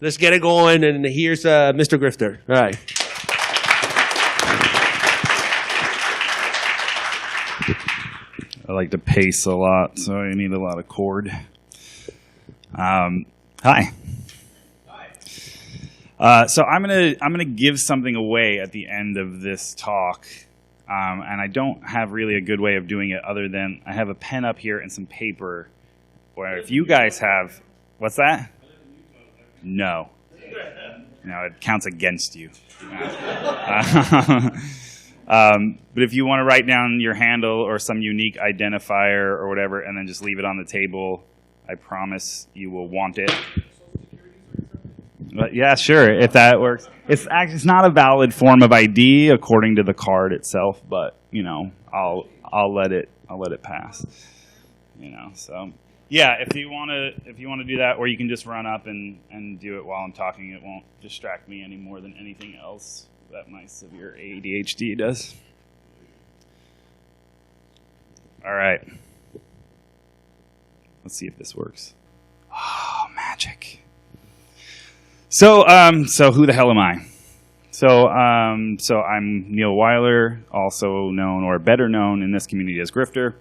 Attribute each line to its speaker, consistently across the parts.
Speaker 1: let's get it going. And here's Mr. Grifter. All right.
Speaker 2: I like to pace a lot, so I need a lot of cord. Hi. So I'm gonna give something away at the end of this talk, and I don't have really a good way of doing it other than I have a pen up here and some paper. Where if you guys have, what's that? No, it counts against you. But if you want to write down your handle or some unique identifier or whatever, and then just leave it on the table, I promise you will want it. But yeah, sure, if that works. It's not a valid form of ID according to the card itself, but I'll let it pass. So yeah, if you want to do that, or you can just run up and do it while I'm talking. It won't distract me any more than anything else that my severe ADHD does. All right. Let's see if this works. Oh, magic. So who the hell am I? So I'm Neal Wyler, also known or better known in this community as Grifter.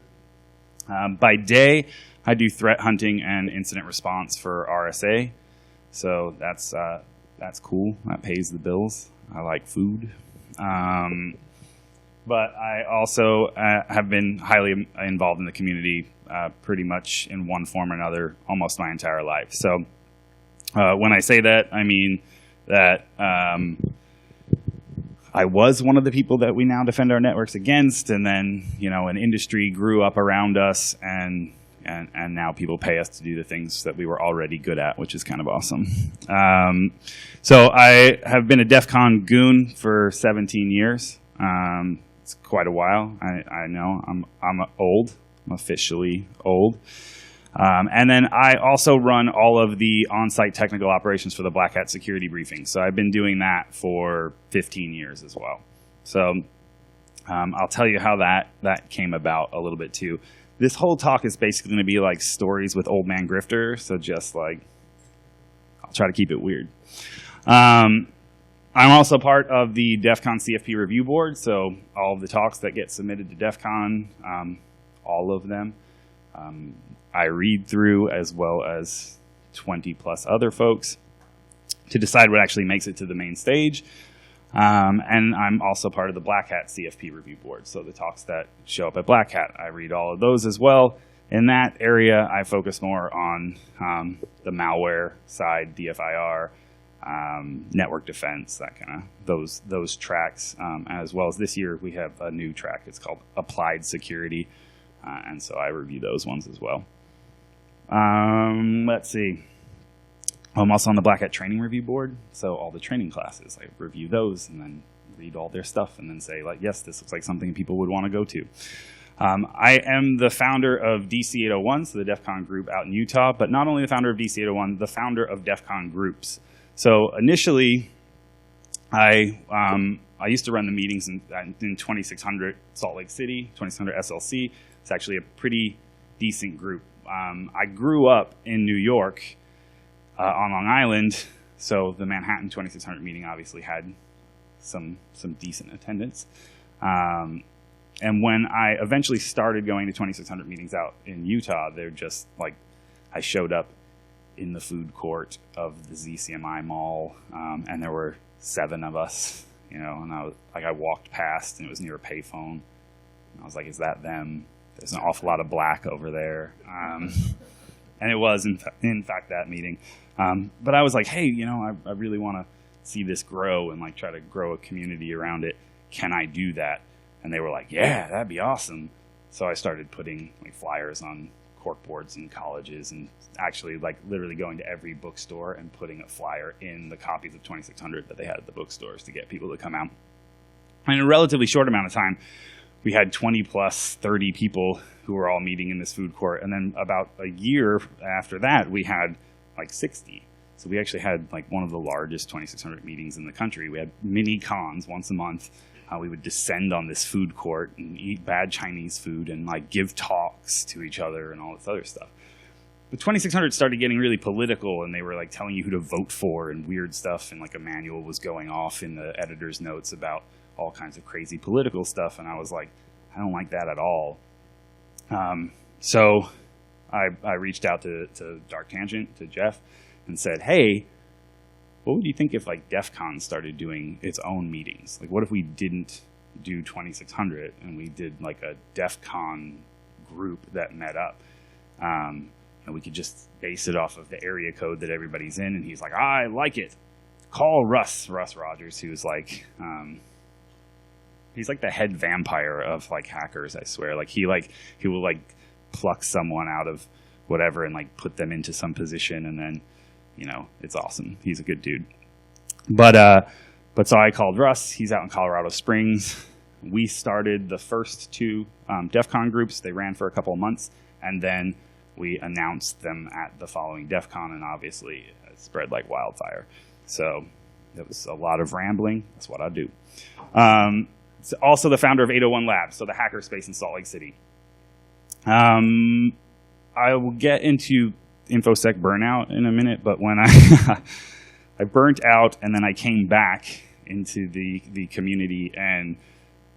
Speaker 2: By day, I do threat hunting and incident response for RSA. So that's cool. That pays the bills. I like food. But I also have been highly involved in the community pretty much in one form or another almost my entire life. So when I say that, I mean that I was one of the people that we now defend our networks against, and then an industry grew up around us, and now people pay us to do the things that we were already good at, which is kind of awesome. So I have been a DEF CON goon for 17 years. It's quite a while. I know. I'm old. I'm officially old. And then I also run all of the on-site technical operations for the Black Hat security briefing. So I've been doing that for 15 years as well. So I'll tell you how that came about a little bit too. This whole talk is basically going to be like stories with Old Man Grifter. So just like, I'll try to keep it weird. I'm also part of the DEF CON CFP review board. So all of the talks that get submitted to DEF CON, all of them, I read through, as well as 20 plus other folks, to decide what actually makes it to the main stage. And I'm also part of the Black Hat CFP review board. So the talks that show up at Black Hat, I read all of those as well. In that area, I focus more on the malware side, DFIR, network defense, that kind of those tracks. As well as this year, we have a new track. It's called Applied Security. And so I review those ones as well. Let's see. I'm also on the Black Hat training review board. So all the training classes, I review those and then read all their stuff and then say, like, yes, this looks like something people would want to go to. I am the founder of DC801, so the DEF CON group out in Utah, but not only the founder of DC801, the founder of DEF CON groups. So initially, I used to run the meetings in 2600 Salt Lake City, 2600 SLC. It's actually a pretty decent group. I grew up in New York on Long Island, so the Manhattan 2600 meeting obviously had some decent attendance. And when I eventually started going to 2600 meetings out in Utah, they're just like, I showed up in the food court of the ZCMI mall, and there were 7 of us, and I walked past, and it was near a payphone. And I was like, is that them? There's an awful lot of black over there. And it was, in fact, that meeting. But I was like, hey, I really want to see this grow and like try to grow a community around it. Can I do that? And they were like, yeah, that'd be awesome. So I started putting like flyers on corkboards in colleges and actually like literally going to every bookstore and putting a flyer in the copies of 2600 that they had at the bookstores to get people to come out. And in a relatively short amount of time, we had 20 plus 30 people who were all meeting in this food court. And then about a year after that, we had like 60. So we actually had like one of the largest 2600 meetings in the country. We had mini cons once a month. We would descend on this food court and eat bad Chinese food and like give talks to each other and all this other stuff. the 2600 started getting really political, and they were like telling you who to vote for and weird stuff, and like a manual was going off in the editor's notes about all kinds of crazy political stuff, and I was like, I don't like that at all. So I reached out to Dark Tangent, to Jeff, and said, hey, what would you think if like DEF CON started doing its own meetings? Like, what if we didn't do 2600 and we did like a DEF CON group that met up? And we could just base it off of the area code that everybody's in. And he's like, I like it. Call Russ Rogers, who's like, he's like the head vampire of like hackers, I swear. Like he will like pluck someone out of whatever and like put them into some position, and then, you know, it's awesome. He's a good dude. But so I called Russ. He's out in Colorado Springs. We started the first two DEF CON groups. They ran for a couple of months, and then we announced them at the following DEF CON, and obviously it spread like wildfire. So it was a lot of rambling. That's what I do. Also the founder of 801 Labs, so the hackerspace in Salt Lake City. I will get into InfoSec burnout in a minute, but when I burnt out, and then I came back into the community and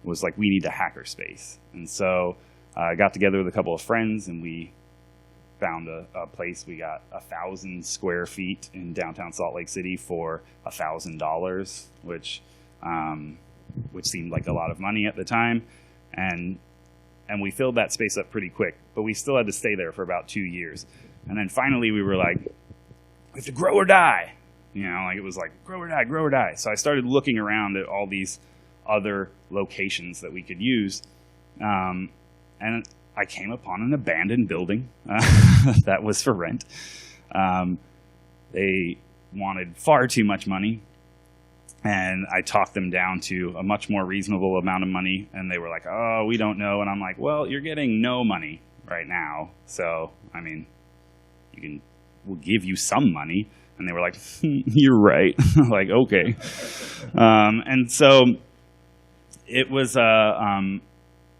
Speaker 2: was like, we need a hackerspace. And so I got together with a couple of friends, and we found a place. We got 1,000 square feet in downtown Salt Lake City for $1,000, which seemed like a lot of money at the time. And we filled that space up pretty quick, but we still had to stay there for about 2 years. And then finally we were like, we have to grow or die. You know, like it was like, grow or die, grow or die. So I started looking around at all these other locations that we could use. And I came upon an abandoned building that was for rent. They wanted far too much money, and I talked them down to a much more reasonable amount of money, and they were like, oh, we don't know. And I'm like, well, you're getting no money right now, so, I mean, we'll give you some money. And they were like, you're right. Like, okay. And so it was,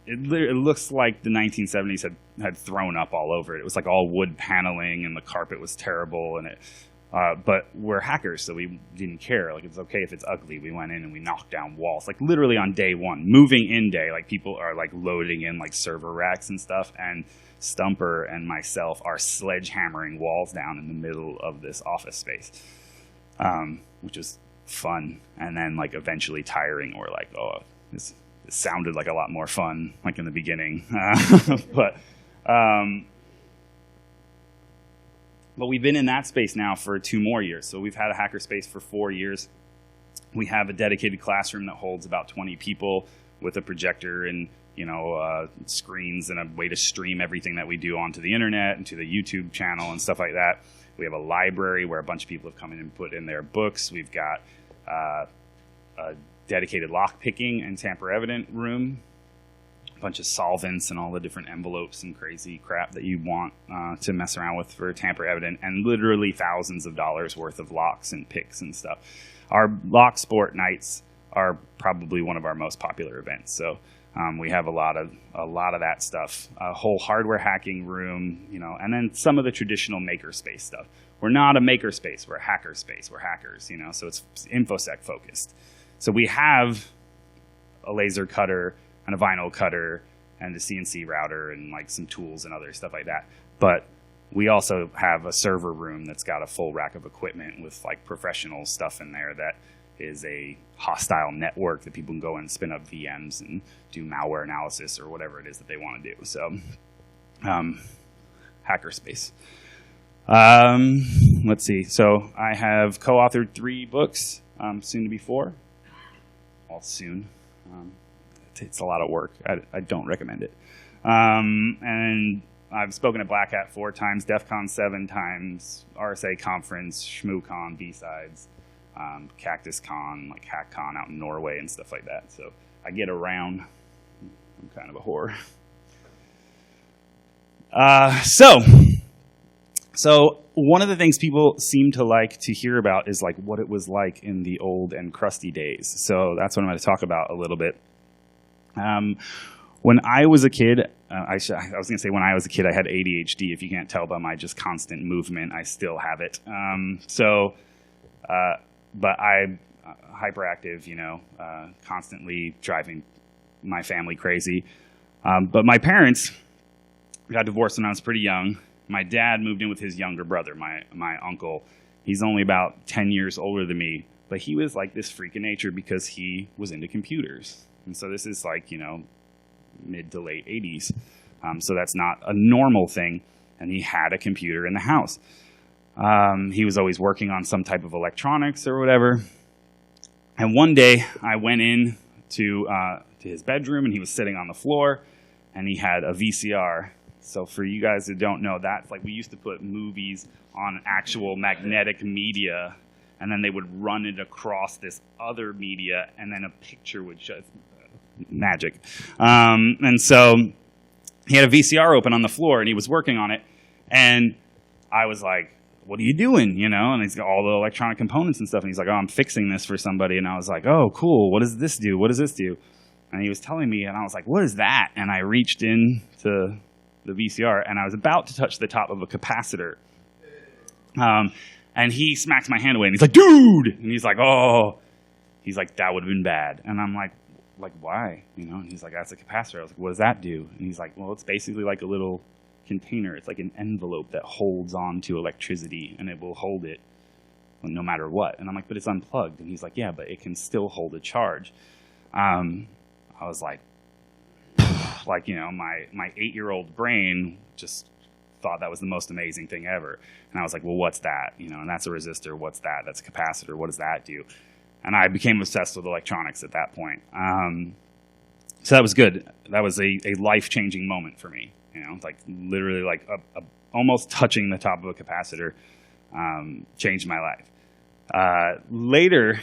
Speaker 2: it looks like the 1970s had thrown up all over it. It was like all wood paneling, and the carpet was terrible. And but we're hackers, so we didn't care. Like, it's okay if it's ugly. We went in and we knocked down walls, like literally on day one, moving in day. Like, people are like loading in like server racks and stuff, and Stumper and myself are sledgehammering walls down in the middle of this office space, which was fun. And then like eventually tiring. We're like, oh, this sounded like a lot more fun, like in the beginning. But we've been in that space now for 2 more years. So we've had a hackerspace for 4 years. We have a dedicated classroom that holds about 20 people with a projector and, you know, screens and a way to stream everything that we do onto the internet and to the YouTube channel and stuff like that. We have a library where a bunch of people have come in and put in their books. We've got a dedicated lock picking and tamper evident room, a bunch of solvents and all the different envelopes and crazy crap that you want to mess around with for tamper evident, and literally thousands of dollars worth of locks and picks and stuff. Our lock sport nights are probably one of our most popular events. So we have a lot of that stuff. A whole hardware hacking room, you know, and then some of the traditional makerspace stuff. We're not a makerspace, we're a hackerspace. We're hackers, you know, so it's InfoSec focused. So we have a laser cutter and a vinyl cutter and a CNC router and like some tools and other stuff like that. But we also have a server room that's got a full rack of equipment with like professional stuff in there that is a hostile network that people can go and spin up VMs and do malware analysis or whatever it is that they want to do. So hackerspace. Let's see. So I have co-authored 3 books, soon to be 4. All soon. It's a lot of work. I don't recommend it. And I've spoken at Black Hat 4 times, DEF CON 7 times, RSA Conference, ShmooCon, B-Sides, Cactus Con, like HackCon out in Norway and stuff like that. So I get around. I'm kind of a whore. So one of the things people seem to like to hear about is like what it was like in the old and crusty days. So that's what I'm going to talk about a little bit. When I was a kid, I was going to say when I was a kid, I had ADHD. If you can't tell by my just constant movement, I still have it. But I'm hyperactive, constantly driving my family crazy. But my parents got divorced when I was pretty young. My dad moved in with his younger brother, my uncle. He's only about 10 years older than me, but he was like this freak of nature because he was into computers. And so this is like, mid to late 80s. So that's not a normal thing. And he had a computer in the house. He was always working on some type of electronics or whatever. And one day I went in to his bedroom and he was sitting on the floor and he had a VCR. So for you guys who don't know, that's like we used to put movies on actual magnetic media and then they would run it across this other media and then a picture would show. Magic. And so he had a VCR open on the floor and he was working on it. And I was like, what are you doing? And he's got all the electronic components and stuff. And he's like, oh, I'm fixing this for somebody. And I was like, oh, cool. What does this do? What does this do? And he was telling me, and I was like, what is that? And I reached into the VCR and I was about to touch the top of a capacitor. And he smacks my hand away and he's like, dude! And he's like, oh. He's like, that would have been bad. And I'm like, why? And he's like, that's a capacitor. I was like, what does that do? And he's like, well, it's basically like a little container. It's like an envelope that holds on to electricity and it will hold it no matter what. And I'm like, but it's unplugged. And he's like, yeah, but it can still hold a charge. I was like, my 8-year-old brain just thought that was the most amazing thing ever. And I was like, well, what's that? And that's a resistor. What's that? That's a capacitor. What does that do? And I became obsessed with electronics at that point. So that was good. That was a life-changing moment for me. Like literally like almost touching the top of a capacitor changed my life. Later,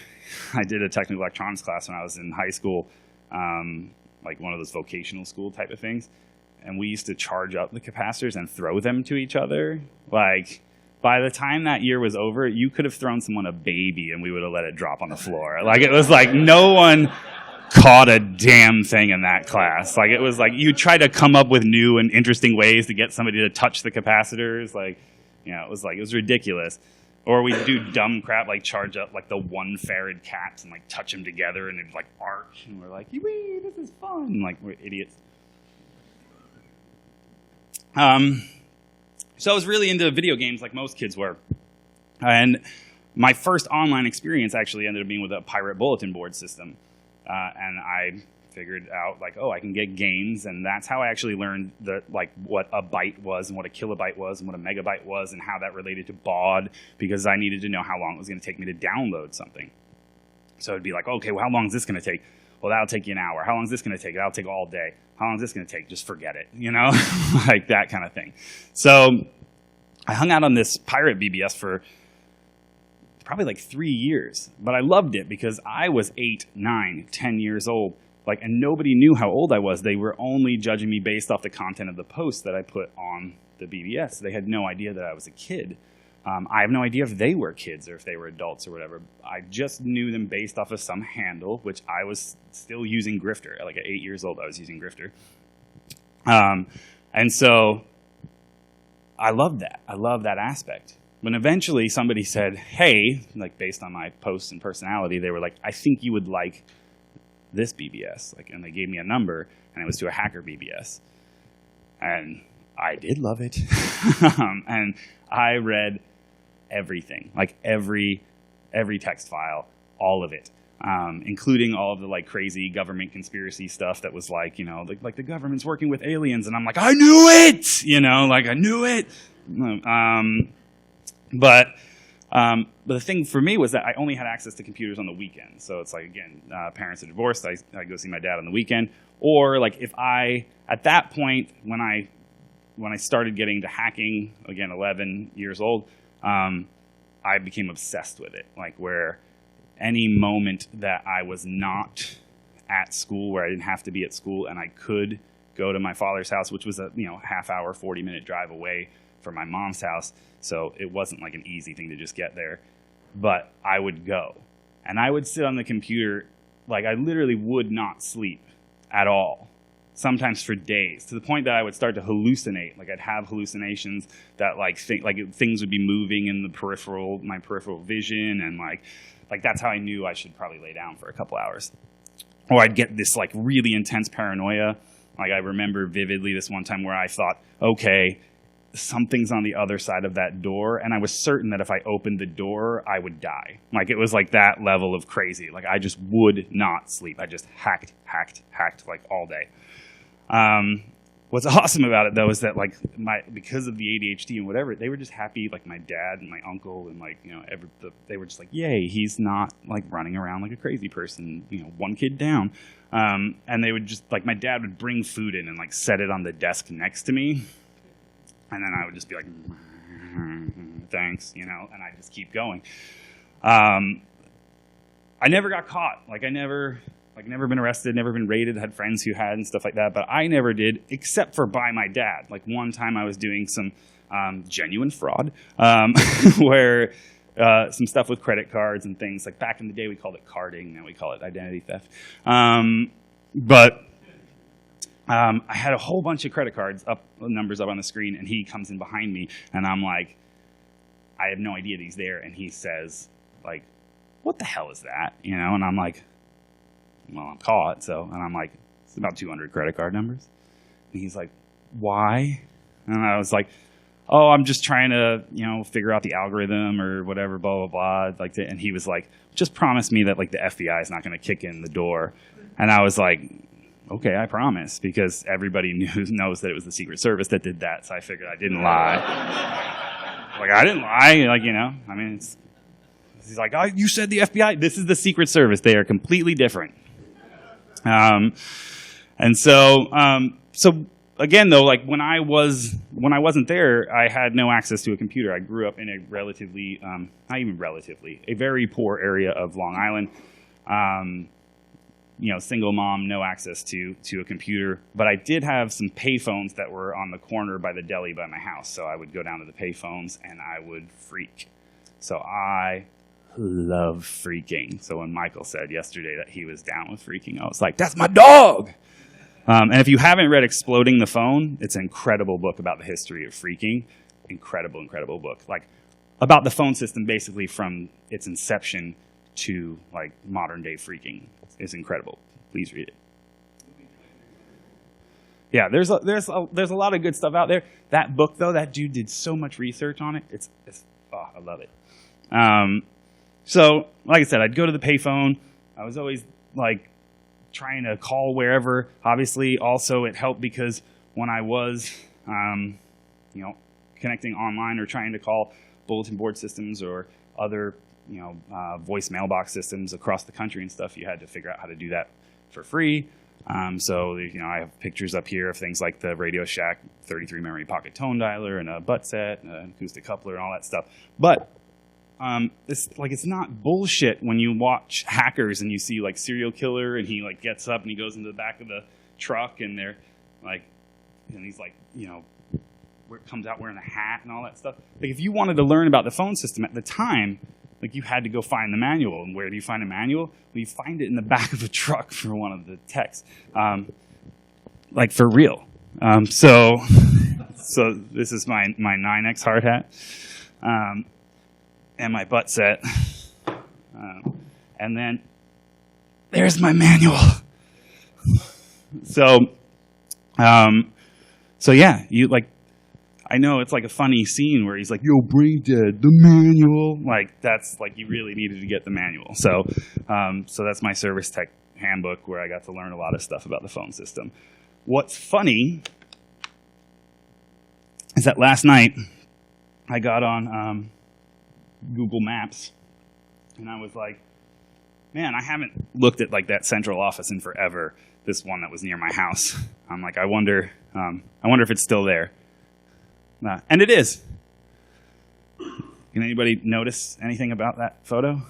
Speaker 2: I did a technical electronics class when I was in high school, like one of those vocational school type of things. And we used to charge up the capacitors and throw them to each other. Like, by the time that year was over, you could have thrown someone a baby and we would have let it drop on the floor. Like, it was like no one caught a damn thing in that class. Like, it was like you try to come up with new and interesting ways to get somebody to touch the capacitors. Like, it was ridiculous. Or we'd do dumb crap like charge up like the 1 farad caps and like touch them together and it'd like arc. And we're like, wee, this is fun. Like, we're idiots. So I was really into video games like most kids were. And my first online experience actually ended up being with a pirate bulletin board system. And I figured out like, oh, I can get games. And that's how I actually learned what a byte was and what a kilobyte was and what a megabyte was and how that related to baud, because I needed to know how long it was going to take me to download something. So it'd be like, okay, well, how long is this going to take? Well, that'll take you an hour. How long is this going to take? That'll take all day. How long is this going to take? Just forget it, like that kind of thing. So I hung out on this pirate BBS for probably like 3 years, but I loved it because I was 8, 9, 10 years old, and nobody knew how old I was. They were only judging me based off the content of the posts that I put on the BBS. They had no idea that I was a kid. I have no idea if they were kids or if they were adults or whatever. I just knew them based off of some handle, which I was still using Grifter. Like at 8 years old, I was using Grifter. And so I loved that. I loved that aspect. When eventually somebody said, hey, like based on my posts and personality, they were like, I think you would like this BBS. And they gave me a number, and it was to a hacker BBS. And I did love it. And I read everything, like every text file, all of it, including all of the crazy government conspiracy stuff that was like the government's working with aliens, and I'm like, I knew it, I knew it. But the thing for me was that I only had access to computers on the weekend. So it's like, again, parents are divorced. I go see my dad on the weekend, or if I at that point when I started getting to hacking, again, 11 years old, I became obsessed with it. Where any moment that I was not at school, where I didn't have to be at school, and I could go to my father's house, which was a half-hour, 40-minute drive away from my mom's house, so it wasn't like an easy thing to just get there. But I would go, and I would sit on the computer, I literally would not sleep at all. sometimes for days, to the point that I would start to hallucinate. Like I'd have hallucinations that things would be moving in my peripheral vision, and like that's how I knew I should probably lay down for a couple hours. Or I'd get this like really intense paranoia. Like I remember vividly this one time where I thought, okay, something's on the other side of that door, and I was certain that if I opened the door, I would die. Like it was like that level of crazy. Like I just would not sleep. I just hacked like all day. What's awesome about it though is that like because of the ADHD and whatever, they were just happy. Like my dad and my uncle and like, you know, they were just like, yay, he's not like running around like a crazy person, you know, one kid down. And they would just like, my dad would bring food in and like set it on the desk next to me. And then I would just be like, thanks, you know, and I just keep going. I never got caught. Like never been arrested, never been raided, had friends who had and stuff like that, but I never did, except for by my dad. Like one time I was doing some genuine fraud, where some stuff with credit cards and things. Like back in the day we called it carding, now we call it identity theft. I had a whole bunch of credit cards numbers up on the screen, and he comes in behind me, and I'm like, I have no idea that he's there, and he says, like, what the hell is that? You know, and I'm like, well, I'm caught, and I'm like, it's about 200 credit card numbers. And he's like, why? And I was like, oh, I'm just trying to, you know, figure out the algorithm or whatever, blah, blah, blah. And he was like, just promise me that, like, the FBI is not going to kick in the door. And I was like, okay, I promise, because everybody knows that it was the Secret Service that did that, so I figured I didn't lie. Like, I didn't lie, like, you know, I mean, he's like, oh, you said the FBI? This is the Secret Service. They are completely different. And so again, though, like when I wasn't there, I had no access to a computer. I grew up in a relatively, not even relatively, a very poor area of Long Island. You know, single mom, no access to a computer. But I did have some payphones that were on the corner by the deli by my house. So I would go down to the payphones and I would freak. So I love freaking. So when Michael said yesterday that he was down with freaking, I was like, that's my dog! And if you haven't read Exploding the Phone, it's an incredible book about the history of freaking. Incredible book. Like, about the phone system basically from its inception to, like, modern-day freaking. It's incredible. Please read it. Yeah, there's a lot of good stuff out there. That book, though, that dude did so much research on it. I love it. So, like I said, I'd go to the payphone. I was always, like, trying to call wherever. Obviously, also, it helped because when I was, you know, connecting online or trying to call bulletin board systems or other, you know, voice mailbox systems across the country and stuff, you had to figure out how to do that for free. So, you know, I have pictures up here of things like the Radio Shack 33 memory pocket tone dialer and a butt set, and an acoustic coupler and all that stuff. But it's not bullshit when you watch Hackers and you see like serial killer and he like gets up and he goes into the back of the truck and they're like, and he's like, you know, comes out wearing a hat and all that stuff. Like if you wanted to learn about the phone system at the time, like you had to go find the manual. And where do you find a manual? Well, you find it in the back of a truck for one of the techs, like for real. So this is my 9X hard hat. And my butt set. And then there's my manual. So yeah, you like, I know it's like a funny scene where he's like, yo, brain dead, the manual. Like that's like, you really needed to get the manual. So that's my service tech handbook where I got to learn a lot of stuff about the phone system. What's funny is that last night I got on, Google Maps, and I was like, man, I haven't looked at like that central office in forever, this one that was near my house. I'm like, I wonder if it's still there. And it is. Can anybody notice anything about that photo?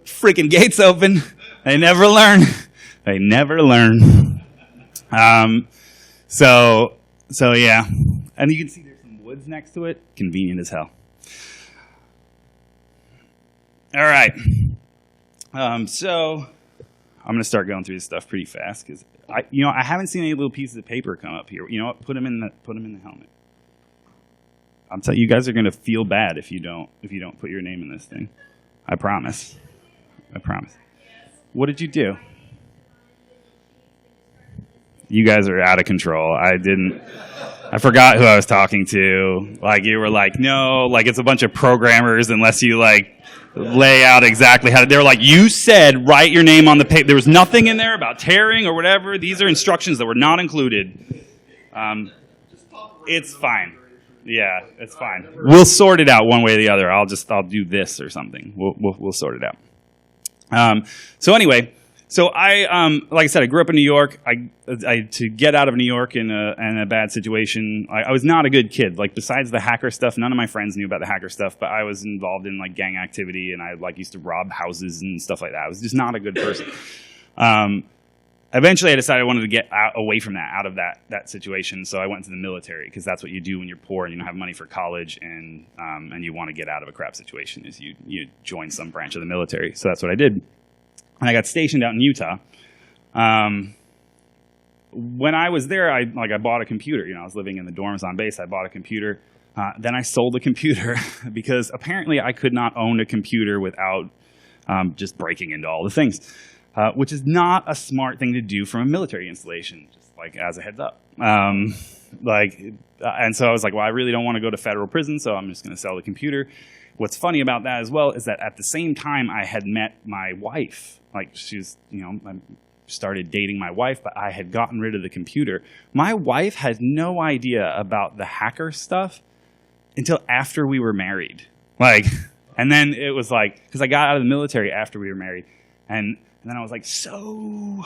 Speaker 2: Freaking gates open. They never learn. They never learn. So yeah. And you can see there's some woods next to it. Convenient as hell. All right, so I'm going to start going through this stuff pretty fast because I haven't seen any little pieces of paper come up here. You know what? Put them in the helmet. I'm telling you, guys are going to feel bad if you don't put your name in this thing. I promise. What did you do? You guys are out of control. I forgot who I was talking to. Like, you were like, no, like, it's a bunch of programmers unless you, like, lay out exactly how to. They were like, you said write your name on the paper. There was nothing in there about tearing or whatever. These are instructions that were not included. It's fine. Yeah, it's fine. We'll sort it out one way or the other. I'll do this or something. We'll sort it out. So anyway. So like I said, I grew up in New York. To get out of New York in a bad situation, I was not a good kid. Like, besides the hacker stuff, none of my friends knew about the hacker stuff, but I was involved in like gang activity, and I like used to rob houses and stuff like that. I was just not a good person. Eventually, I decided I wanted to get away from that, out of that situation. So I went into the military, because that's what you do when you're poor and you don't have money for college, and you want to get out of a crap situation. Is you join some branch of the military. So that's what I did. And I got stationed out in Utah. When I was there, I bought a computer. You know, I was living in the dorms on base. I bought a computer. Then I sold the computer because apparently I could not own a computer without just breaking into all the things, which is not a smart thing to do from a military installation, just like as a heads up. And so I was like, well, I really don't want to go to federal prison, so I'm just going to sell the computer. What's funny about that as well is that at the same time I had met my wife. Like, she was, I started dating my wife, but I had gotten rid of the computer. My wife had no idea about the hacker stuff until after we were married. Like, and then it was like, because I got out of the military after we were married, and then I was like, so,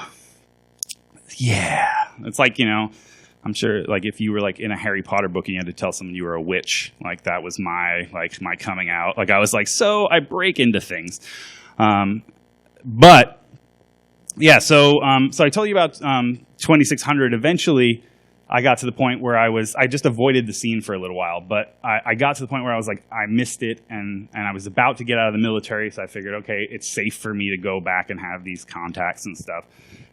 Speaker 2: yeah. It's like, I'm sure, like, if you were like in a Harry Potter book and you had to tell someone you were a witch, like, that was my coming out. Like, I was like, so I break into things. But yeah, so I told you about 2600. Eventually, I got to the point where I just avoided the scene for a little while, but I got to the point where I was like, I missed it, and I was about to get out of the military, so I figured, okay, it's safe for me to go back and have these contacts and stuff.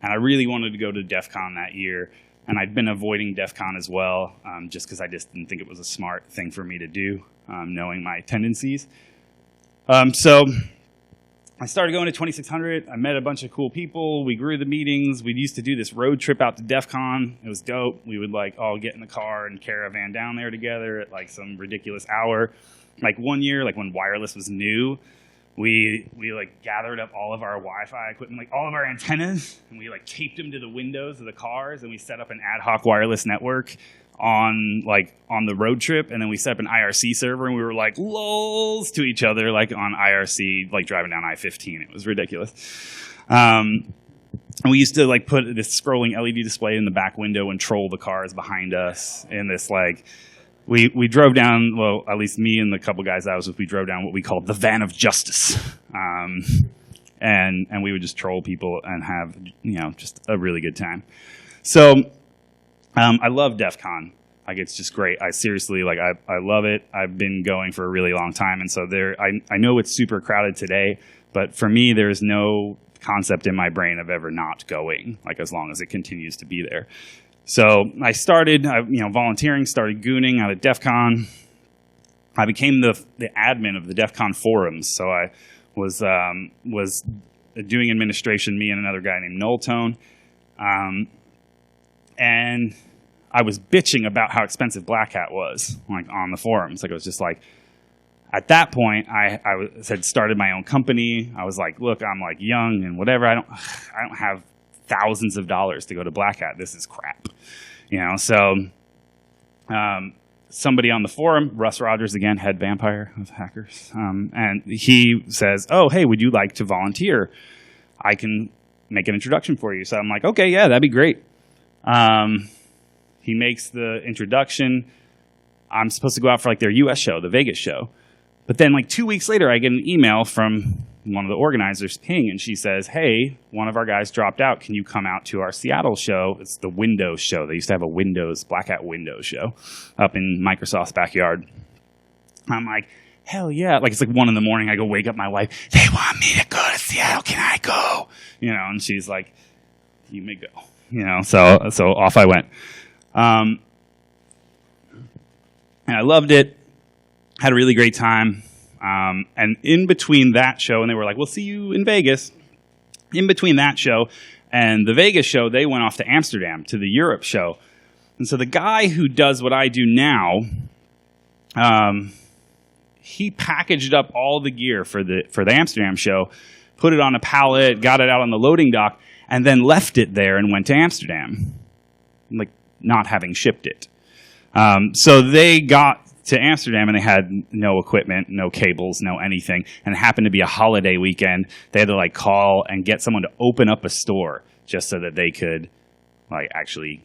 Speaker 2: And I really wanted to go to DEF CON that year, and I'd been avoiding DEF CON as well, just because I just didn't think it was a smart thing for me to do, knowing my tendencies. So I started going to 2600. I met a bunch of cool people. We grew the meetings. We used to do this road trip out to DEF CON. It was dope. We would like all get in the car and caravan down there together at like some ridiculous hour. Like one year, like when wireless was new, we like gathered up all of our Wi-Fi equipment, like all of our antennas, and we like taped them to the windows of the cars, and we set up an ad hoc wireless network on the road trip, and then we set up an IRC server, and we were like lols to each other, like on IRC, like driving down I-15. It was ridiculous. And we used to like put this scrolling LED display in the back window and troll the cars behind us. And this like, we drove down, well, at least me and the couple guys I was with, we drove down what we called the van of justice. And we would just troll people and have, just a really good time. So I love DEF CON. Like, it's just great. I seriously, like, I love it. I've been going for a really long time. And so I know it's super crowded today, but for me, there's no concept in my brain of ever not going, like, as long as it continues to be there. So I started, volunteering, started gooning out of DEF CON. I became the admin of the DEF CON forums. So I was doing administration, me and another guy named Noltone. And I was bitching about how expensive Black Hat was, like, on the forums. Like, it was just like, at that point, I had started my own company. I was like, look, I'm like young and whatever. I don't have thousands of dollars to go to Black Hat. This is crap, So somebody on the forum, Russ Rogers again, head vampire of hackers, and he says, "Oh, hey, would you like to volunteer? I can make an introduction for you." So I'm like, "Okay, yeah, that'd be great." He makes the introduction. I'm supposed to go out for like their US show, the Vegas show. But then like 2 weeks later, I get an email from one of the organizers, Ping, and she says, "Hey, one of our guys dropped out. Can you come out to our Seattle show?" It's the Windows show. They used to have a Black Hat Windows show up in Microsoft's backyard. I'm like, hell yeah. Like, it's like 1 a.m. I go wake up my wife. "They want me to go to Seattle. Can I go?" And she's like, "You may go." So off I went. And I loved it. Had a really great time. And in between that show, and they were like, we'll see you in Vegas. In between that show and the Vegas show, they went off to Amsterdam to the Europe show. And so the guy who does what I do now, he packaged up all the gear for the Amsterdam show, put it on a pallet, got it out on the loading dock, and then left it there and went to Amsterdam, like not having shipped it. So they got to Amsterdam and they had no equipment, no cables, no anything, and it happened to be a holiday weekend. They had to like call and get someone to open up a store just so that they could like actually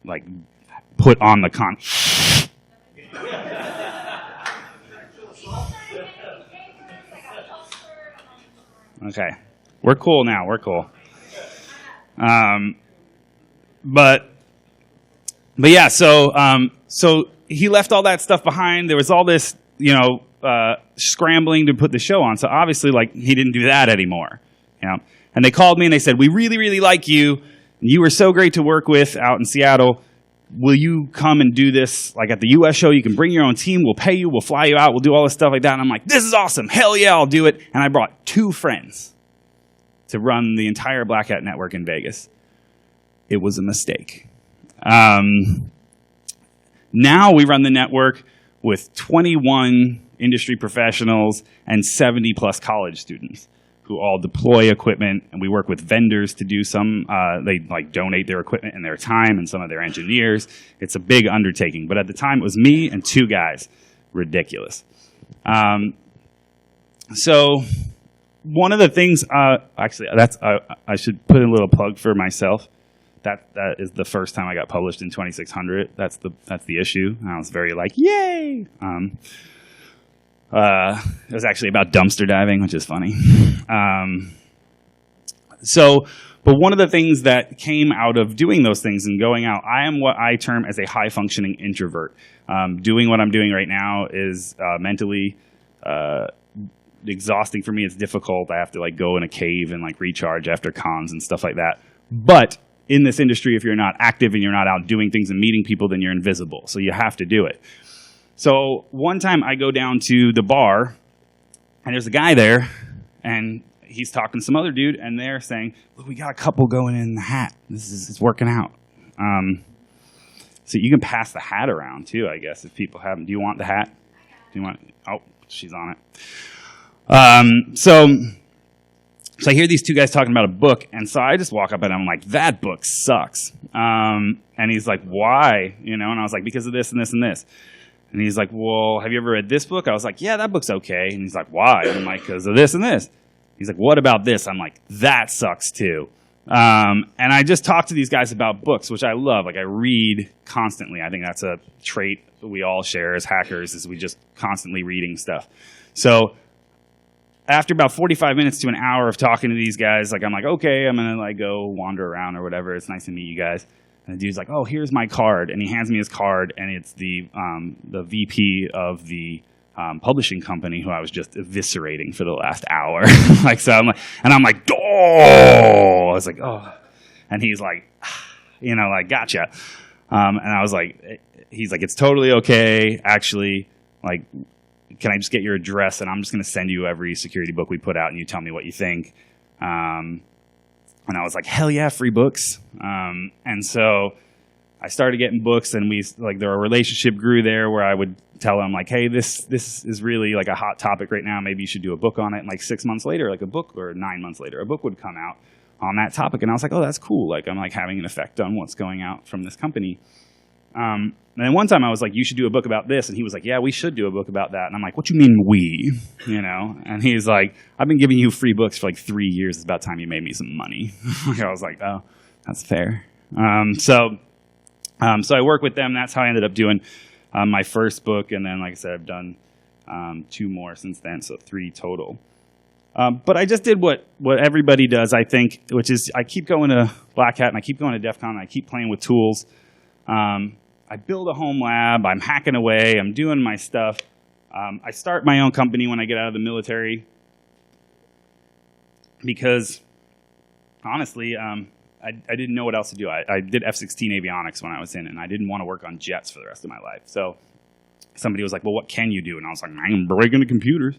Speaker 2: like put on the con. Okay, we're cool now. We're cool. But yeah. So he left all that stuff behind. There was all this, scrambling to put the show on. So obviously, like, he didn't do that anymore. And they called me and they said, we really, really like you. You were so great to work with out in Seattle. Will you come and do this, like, at the U.S. show? You can bring your own team. We'll pay you. We'll fly you out. We'll do all this stuff like that. And I'm like, this is awesome. Hell yeah, I'll do it. And I brought 2 friends to run the entire Black Hat network in Vegas. It was a mistake. Now we run the network with 21 industry professionals and 70 plus college students who all deploy equipment, and we work with vendors to do some. They like donate their equipment and their time and some of their engineers. It's a big undertaking, but at the time it was me and 2 guys. Ridiculous. So one of the things, actually, I should put in a little plug for myself. That is the first time I got published in 2600. That's the issue. And I was very like, yay! It was actually about dumpster diving, which is funny. But one of the things that came out of doing those things and going out, I am what I term as a high-functioning introvert. Doing what I'm doing right now is mentally exhausting for me. It's difficult. I have to like go in a cave and like recharge after cons and stuff like that. But in this industry, if you're not active and you're not out doing things and meeting people, then you're invisible. So you have to do it. So one time I go down to the bar, and there's a guy there, and he's talking to some other dude, and they're saying, look, we got a couple going in the hat. It's working out. So you can pass the hat around, too, I guess, if people haven't. Do you want the hat? Do you want? Oh, she's on it. So I hear these 2 guys talking about a book, and so I just walk up and I'm like, that book sucks. And he's like, why? And I was like, because of this and this and this. And he's like, well, have you ever read this book? I was like, yeah, that book's okay. And he's like, why? And I'm like, because of this and this. He's like, what about this? I'm like, that sucks too. And I just talk to these guys about books, which I love. Like, I read constantly. I think that's a trait that we all share as hackers, is we just constantly reading stuff. So after about 45 minutes to an hour of talking to these guys, like, I'm like, okay, I'm going to like go wander around or whatever. It's nice to meet you guys. And the dude's like, oh, here's my card. And he hands me his card, and it's the VP of the publishing company who I was just eviscerating for the last hour. I'm like, oh! I was like, oh. And he's like, gotcha. And I was like, he's like, it's totally okay. Actually, like, can I just get your address, and I'm just going to send you every security book we put out, and you tell me what you think. And I was like, hell yeah, free books. And so I started getting books, and our relationship grew there, where I would tell him like, hey, this is really like a hot topic right now. Maybe you should do a book on it. And like 6 months later, like a book, or 9 months later, a book would come out on that topic. And I was like, oh, that's cool. Like, I'm like having an effect on what's going out from this company. And then one time I was like, you should do a book about this. And he was like, yeah, we should do a book about that. And I'm like, what do you mean we? And he's like, I've been giving you free books for like 3 years. It's about time you made me some money. I was like, oh, that's fair. So I work with them. That's how I ended up doing my first book. And then, like I said, I've done 2 more since then, so 3 total. But I just did what everybody does, I think, which is I keep going to Black Hat and I keep going to DEF CON and I keep playing with tools. I build a home lab. I'm hacking away. I'm doing my stuff. I start my own company when I get out of the military because, honestly, I didn't know what else to do. I did F-16 avionics when I was in, and I didn't want to work on jets for the rest of my life. So somebody was like, well, what can you do? And I was like, I can break into computers.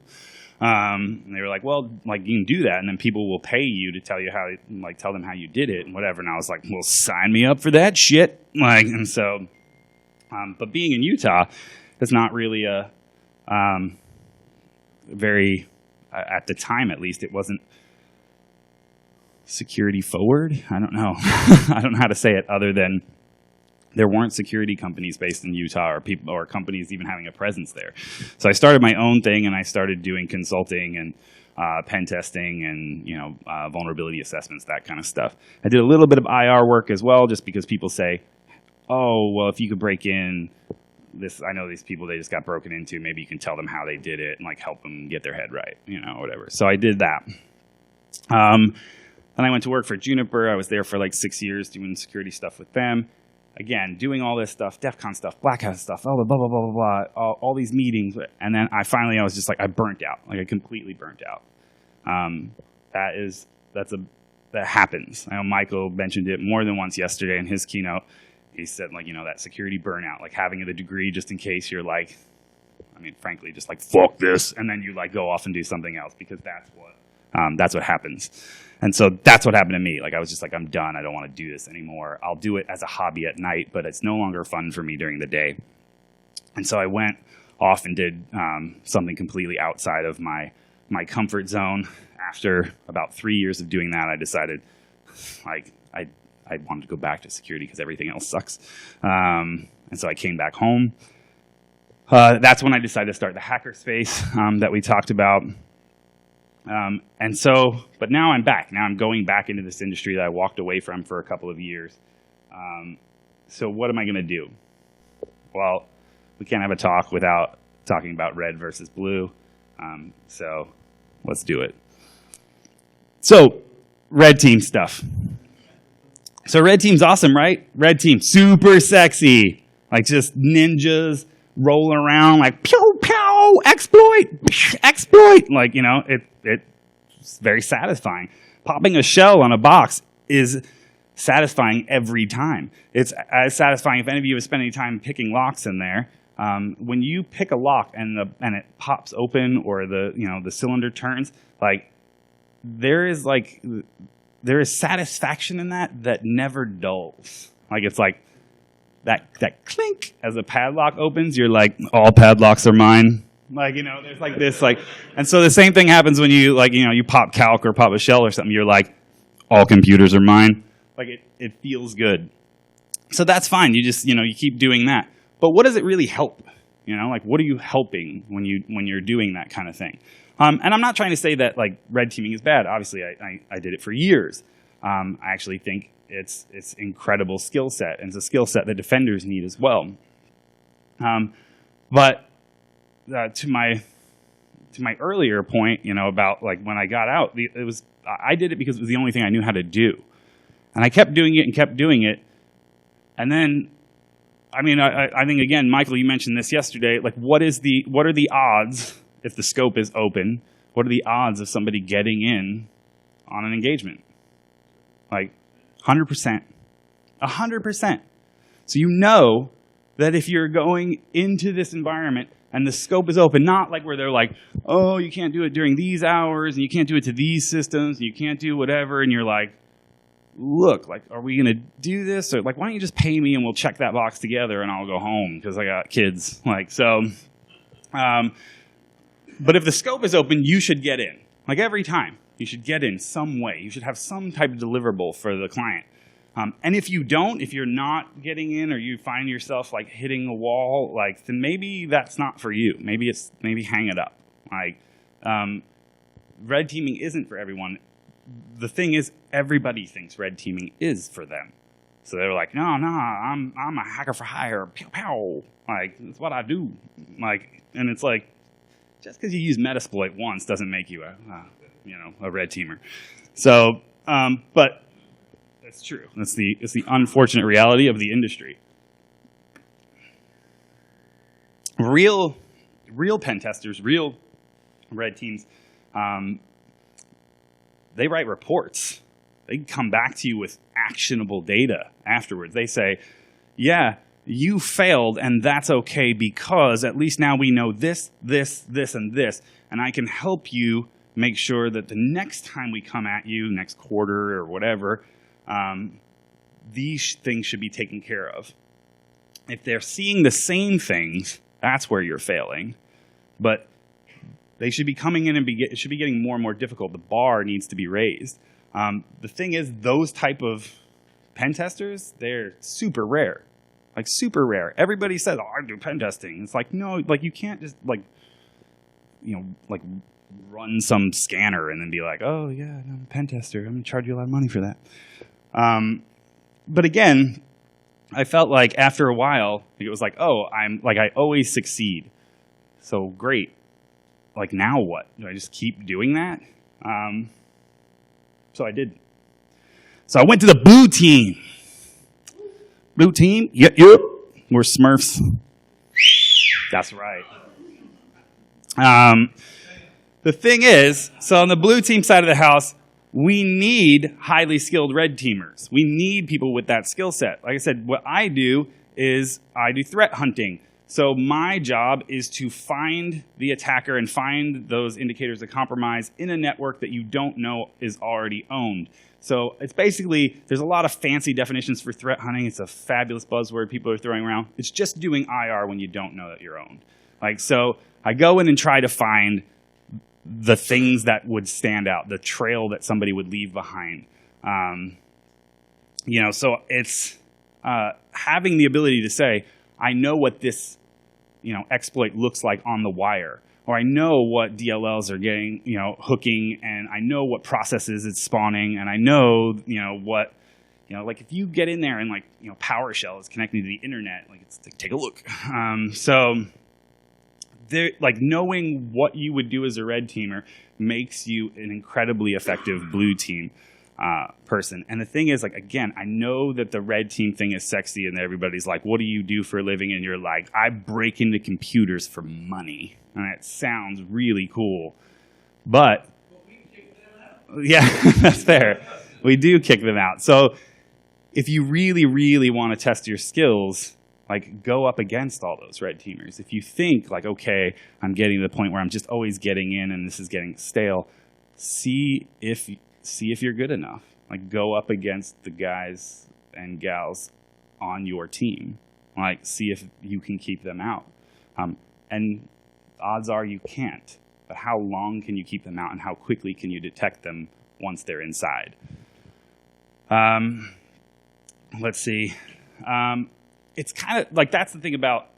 Speaker 2: And they were like, well, like, you can do that, and then people will pay you to tell you how, like, tell them how you did it and whatever. And I was like, well, sign me up for that shit. Like, and so, but being in Utah is not really a very, at the time at least, it wasn't security forward. I don't know. I don't know how to say it other than there weren't security companies based in Utah or people or companies even having a presence there. So I started my own thing, and I started doing consulting and pen testing and vulnerability assessments, that kind of stuff. I did a little bit of IR work as well, just because people say, oh, well, if you could break in this, I know these people, they just got broken into, maybe you can tell them how they did it and like help them get their head right, whatever. So I did that. Then I went to work for Juniper. I was there for like 6 years doing security stuff with them. Again, doing all this stuff, DEF CON stuff, Black Hat stuff, all the blah, blah, blah, blah, blah, all these meetings. And then I was just like, I burnt out. Like I completely burnt out. That happens. I know Michael mentioned it more than once yesterday in his keynote. He said, like, that security burnout, like having the degree just in case you're like, frankly, just like, fuck this. And then you like go off and do something else, because that's what happens. And so that's what happened to me. Like I was just like, I'm done. I don't want to do this anymore. I'll do it as a hobby at night, but it's no longer fun for me during the day. And so I went off and did something completely outside of my comfort zone. After about 3 years of doing that, I decided like I wanted to go back to security because everything else sucks. And so I came back home. That's when I decided to start the hackerspace that we talked about. But now I'm back. Now I'm going back into this industry that I walked away from for a couple of years. So what am I going to do? Well, we can't have a talk without talking about red versus blue. So let's do it. So red team stuff. So red team's awesome, right? Red team, super sexy. Like just ninjas rolling around like pew, pew, exploit. Like, it's very satisfying. Popping a shell on a box is satisfying every time. It's as satisfying if any of you have spent any time picking locks in there. When you pick a lock and it pops open or the cylinder turns, like there is satisfaction in that never dulls. Like it's like that clink as a padlock opens, you're like, all padlocks are mine. Like, there's like this, like, and so the same thing happens when you you pop calc or pop a shell or something, you're like, all computers are mine. Like it feels good. So that's fine. You just, you keep doing that. But what does it really help? Like what are you helping when you're doing that kind of thing? And I'm not trying to say that like red teaming is bad. Obviously I did it for years. I actually think it's incredible skill set, and it's a skill set that defenders need as well. But to my earlier point, about like when I got out, I did it because it was the only thing I knew how to do, and I kept doing it, and then, I think again, Michael, you mentioned this yesterday. Like, what are the odds if the scope is open? What are the odds of somebody getting in on an engagement? Like 100%. 100%. So that if you're going into this environment and the scope is open, not like where they're like, oh, you can't do it during these hours, and you can't do it to these systems, and you can't do whatever, and you're like, look, like, are we going to do this? Or like, why don't you just pay me and we'll check that box together and I'll go home because I got kids. Like, so, but if the scope is open, you should get in. Like every time, you should get in some way. You should have some type of deliverable for the client. And if you're not getting in, or you find yourself like hitting a wall, like, then maybe that's not for you. Maybe hang it up. Like, red teaming isn't for everyone. The thing is, everybody thinks red teaming is for them. So they're like, no, I'm a hacker for hire. Pow, pow. Like, that's what I do. Like, and it's like, just because you use Metasploit once doesn't make you a red teamer. So, but that's true. It's the unfortunate reality of the industry. Real pen testers, real red teams, they write reports. They come back to you with actionable data afterwards. They say, yeah, you failed, and that's okay because at least now we know this, this, this, and this, and I can help you make sure that the next time we come at you, next quarter or whatever, these things should be taken care of. If they're seeing the same things, that's where you're failing. But they should be coming in and it should be getting more and more difficult. The bar needs to be raised. The thing is, those type of pen testers, they're super rare. Like, super rare. Everybody says, oh, I do pen testing. It's like, no, like, you can't just, like, you know, like, run some scanner and then be like, oh, yeah, I'm a pen tester. I'm going to charge you a lot of money for that. But again, I felt like after a while, it was like, oh, I always succeed. So great. Like, now what? Do I just keep doing that? So I did. So I went to the blue team. Blue team? Yep. We're Smurfs. That's right. The thing is, so on the blue team side of the house, we need highly skilled red teamers. We need people with that skill set. Like I said, what I do is I do threat hunting. So my job is to find the attacker and find those indicators of compromise in a network that you don't know is already owned. So it's basically, there's a lot of fancy definitions for threat hunting. It's a fabulous buzzword people are throwing around. It's just doing IR when you don't know that you're owned. Like, so I go in and try to find the things that would stand out, the trail that somebody would leave behind. You know, so it's having the ability to say, I know what this, you know, exploit looks like on the wire, or I know what DLLs are getting, you know, hooking, and I know what processes it's spawning, and I know, you know, what, you know, like if you get in there and like, you know, PowerShell is connecting to the internet, like it's like, take a look. So there, like knowing what you would do as a red teamer makes you an incredibly effective blue team person. And the thing is, like, again, I know that the red team thing is sexy and everybody's like, what do you do for a living? And you're like, I break into computers for money. And it sounds really cool. But we kick them out. Yeah, that's fair. We do kick them out. So if you really, really want to test your skills, like, go up against all those red teamers. If you think, like, okay, I'm getting to the point where I'm just always getting in and this is getting stale, see if you're good enough. Like, go up against the guys and gals on your team. Like, see if you can keep them out. And odds are you can't. But how long can you keep them out, and how quickly can you detect them once they're inside? Let's see. It's kind of like, that's the thing about,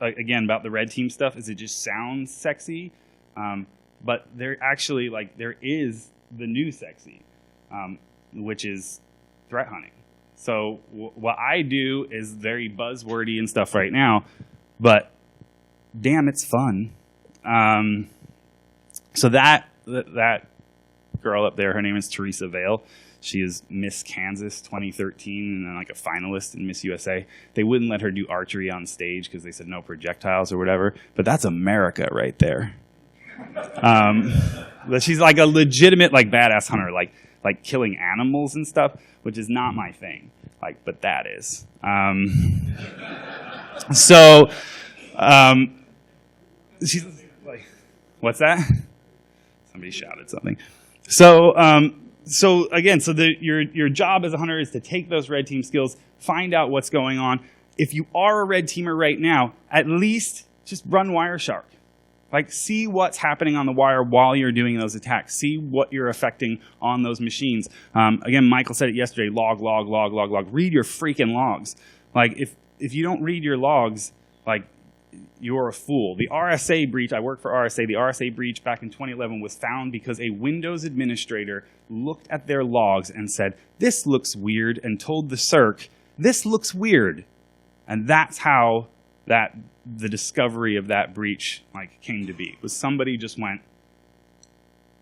Speaker 2: again, about the red team stuff, is it just sounds sexy. But there actually, like, there is the new sexy, which is threat hunting. So what I do is very buzzwordy and stuff right now, but damn, it's fun. So that girl up there, her name is Theresa Vale. She is Miss Kansas 2013 and then like a finalist in Miss USA. They wouldn't let her do archery on stage because they said no projectiles or whatever, but that's America right there. But she's like a legitimate, like, badass hunter, like killing animals and stuff, which is not my thing. Like, but that is. She's like, what's that? Somebody shouted something. So again, your job as a hunter is to take those red team skills, find out what's going on. If you are a red teamer right now, at least just run Wireshark. Like, see what's happening on the wire while you're doing those attacks. See what you're affecting on those machines. Again, Michael said it yesterday, log. Read your freaking logs. Like, if you don't read your logs, like, you're a fool. The RSA breach, I work for RSA, the RSA breach back in 2011 was found because a Windows administrator looked at their logs and said, this looks weird, and told the CERC, this looks weird. And that's how the discovery of that breach, like, came to be. Was somebody just went,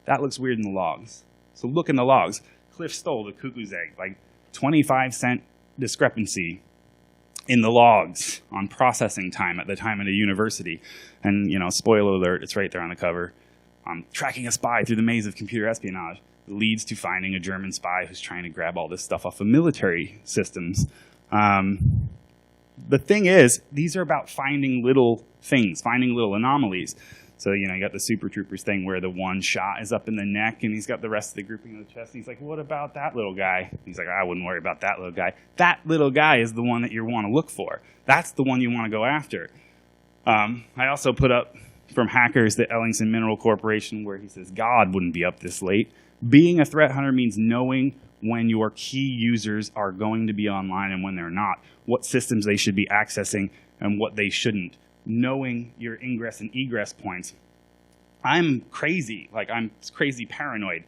Speaker 2: that looks weird in the logs. So look in the logs. Cliff stole the cuckoo's egg, like 25-cent discrepancy in the logs on processing time at the time of the university. And, you know, spoiler alert, it's right there on the cover. tracking a spy through the maze of computer espionage leads to finding a German spy who's trying to grab all this stuff off of military systems. The thing is, these are about finding little things, finding little anomalies. So, you got the Super Troopers thing where the one shot is up in the neck and he's got the rest of the grouping in the chest. And he's like, what about that little guy? He's like, I wouldn't worry about that little guy. That little guy is the one that you want to look for. That's the one you want to go after. I also put up from Hackers the Ellingson Mineral Corporation where he says, God wouldn't be up this late. Being a threat hunter means knowing when your key users are going to be online and when they're not, what systems they should be accessing and what they shouldn't, knowing your ingress and egress points. I'm crazy, I'm crazy paranoid.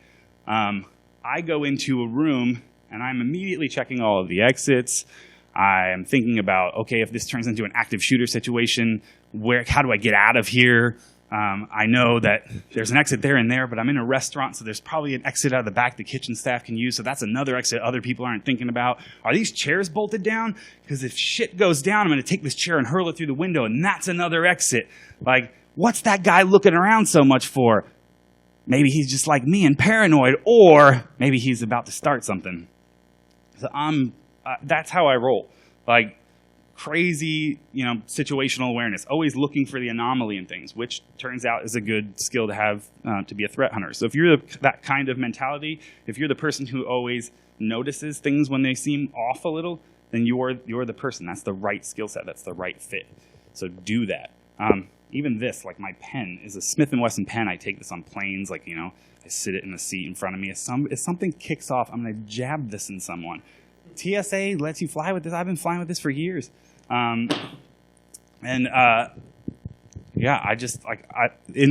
Speaker 2: I go into a room and I'm immediately checking all of the exits. I'm thinking about, okay, if this turns into an active shooter situation, how do I get out of here? I know that there's an exit there and there, but I'm in a restaurant, so there's probably an exit out of the back the kitchen staff can use, so that's another exit other people aren't thinking about. Are these chairs bolted down? Because if shit goes down, I'm going to take this chair and hurl it through the window, and that's another exit. What's that guy looking around so much for? Maybe he's just like me and paranoid, or maybe he's about to start something. So that's how I roll. Crazy, situational awareness, always looking for the anomaly in things, which turns out is a good skill to have to be a threat hunter. So if you're that kind of mentality, if you're the person who always notices things when they seem off a little, then you're the person. That's the right skill set. That's the right fit. So do that. Even this, my pen is a Smith & Wesson pen. I take this on planes, I sit it in the seat in front of me. If something kicks off, I'm going to jab this in someone. TSA lets you fly with this. I've been flying with this for years. In